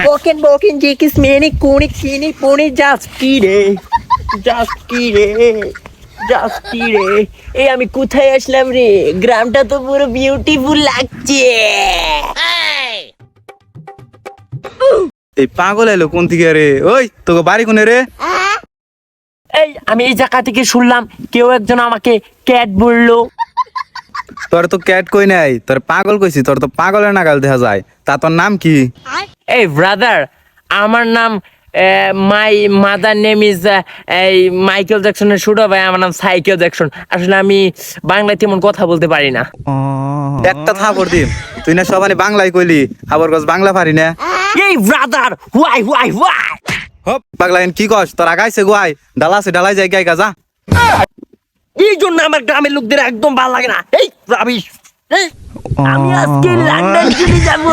Boken, jekis, meni, kuni, kini, puni, just রে এই আমি কোথায় আসলাম রে? গ্রামটা তো পুরো বিউটিফুল লাগছে। এই পাগল এলো কোন থেকে রে? ওই তোকে বাড়ি কোনে রে? এই আমি এই জায়গা থেকে শুনলাম কেউ একজন আমাকে ক্যাট বললো। তোর তো ক্যাট কই নাই, তোর পাগল কইছি। তোর তো পাগলের নাগাল দেখা যায়। তা তোর নাম কি? এই ব্রাদার, আমার নাম মাই মাদার নেম ইজ এই মাইকেল জ্যাকসনের ছোট ভাই, আমার নাম সাইকেল জ্যাকসন। আসলে আমি বাংলায় তেমন কথা বলতে পারি না। একটা থাপড় দিম, তুই না সবাই বাংলায় কইলি, আবার কস বাংলা পারি না। এই ব্রাদার, হোয়াই হপ পাগলাইন কি কস? তোর আগাইছে গোয়াই ডালাছে, ডালাই যাই গাই গাজা। এই জন্য আমার গ্রামের লোকদের একদম ভালো লাগে না। এই রাবিশ, আমি আজকে লন্ডন চলে যাবো।